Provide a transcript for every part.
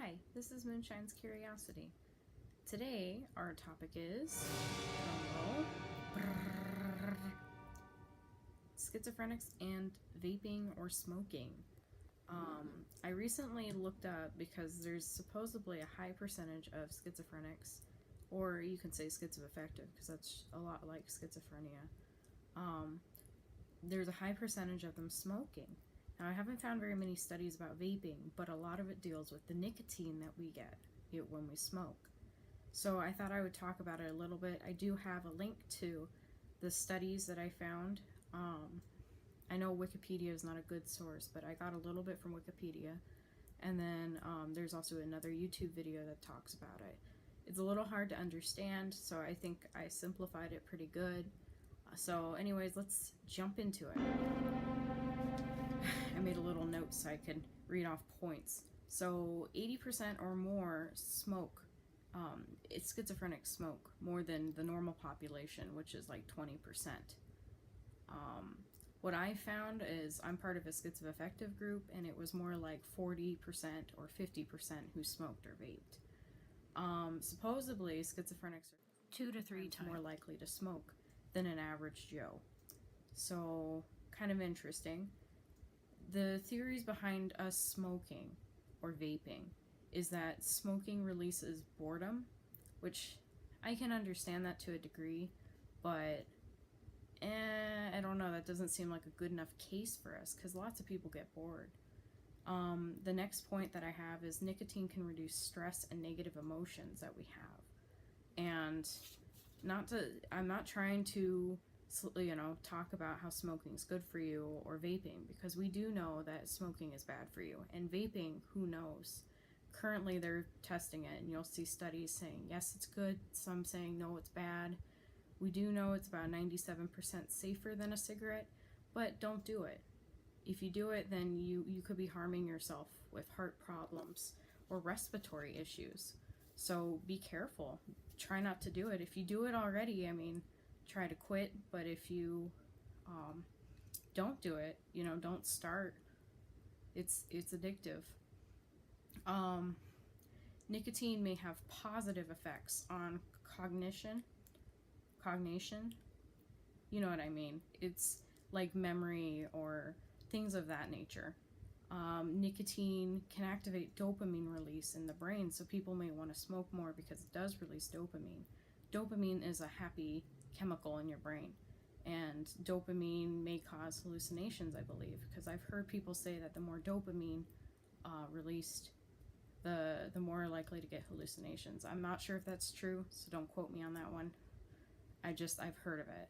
Hi, this is Moonshine's Curiosity. Today, our topic is schizophrenics and vaping or smoking. I recently looked up because there's supposedly a high percentage of schizophrenics, or you can say schizoaffective because that's a lot like schizophrenia. There's a high percentage of them smoking. Now, I haven't found very many studies about vaping, but a lot of it deals with the nicotine that we get when we smoke. So I thought I would talk about it a little bit. I do have a link to the studies that I found. I know Wikipedia is not a good source, but I got a little bit from Wikipedia. And then there's also another YouTube video that talks about it. It's a little hard to understand, so I think I simplified it pretty good. So anyways, let's jump into it. I made a little note so I could read off points. So 80% or more smoke. It's schizophrenic smoke more than the normal population, which is like 20%. What I found is I'm part of a schizoaffective group, and it was more like 40% or 50% who smoked or vaped. Supposedly, schizophrenics are 2 to 3 times more likely to smoke than an average Joe. So, kind of interesting. The theories behind us smoking or vaping is that smoking releases boredom, which I can understand that to a degree, but I don't know, that doesn't seem like a good enough case for us because lots of people get bored. The next point that I have is nicotine can reduce stress and negative emotions that we have. And I'm not trying to talk about how smoking is good for you or vaping, because we do know that smoking is bad for you. And vaping, who knows? Currently they're testing it, and you'll see studies saying yes, it's good, some saying no, it's bad. We do know it's about 97% safer than a cigarette, but don't do it. If you do it, then you could be harming yourself with heart problems or respiratory issues. So be careful. Try not to do it. If you do it already, try to quit, but if you don't do it, don't start. It's addictive. Nicotine may have positive effects on cognition, you know what I mean. It's like memory or things of that nature. Nicotine can activate dopamine release in the brain, so people may want to smoke more because it does release dopamine. Dopamine is a happy chemical in your brain, and dopamine may cause hallucinations, I believe, because I've heard people say that the more dopamine released, the more likely to get hallucinations. I'm not sure if that's true, so don't quote me on that one. I've heard of it.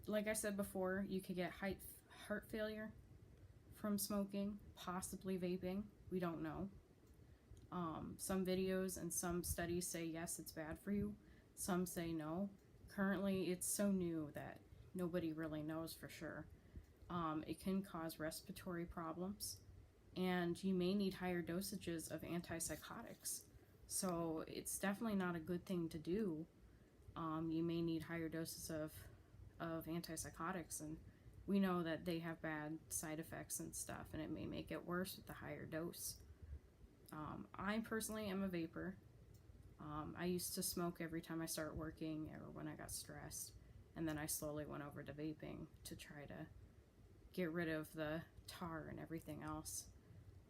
Like I said before, you could get heart failure from smoking, possibly vaping. We don't know. Some videos and some studies say yes, it's bad for you. Some say no. Currently, it's so new that nobody really knows for sure. It can cause respiratory problems, and you may need higher dosages of antipsychotics. So it's definitely not a good thing to do. You may need higher doses of antipsychotics, and we know that they have bad side effects and stuff, and it may make it worse with the higher dose. I personally am a vapor. I used to smoke every time I start working or when I got stressed, and then I slowly went over to vaping to try to get rid of the tar and everything else.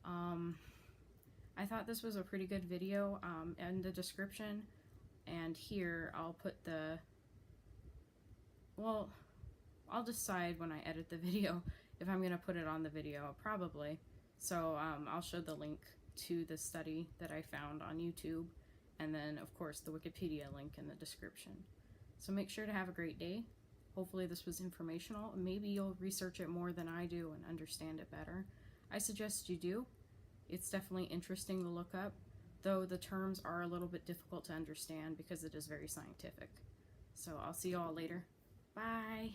I thought this was a pretty good video. In the description and here I'll put I'll decide when I edit the video if I'm gonna put it on the video, probably. So I'll show the link to the study that I found on YouTube, and then of course the Wikipedia link in the description. So make sure to have a great day. Hopefully this was informational. Maybe you'll research it more than I do and understand it better. I suggest you do. It's definitely interesting to look up, though the terms are a little bit difficult to understand because it is very scientific. So I'll see you all later. Bye!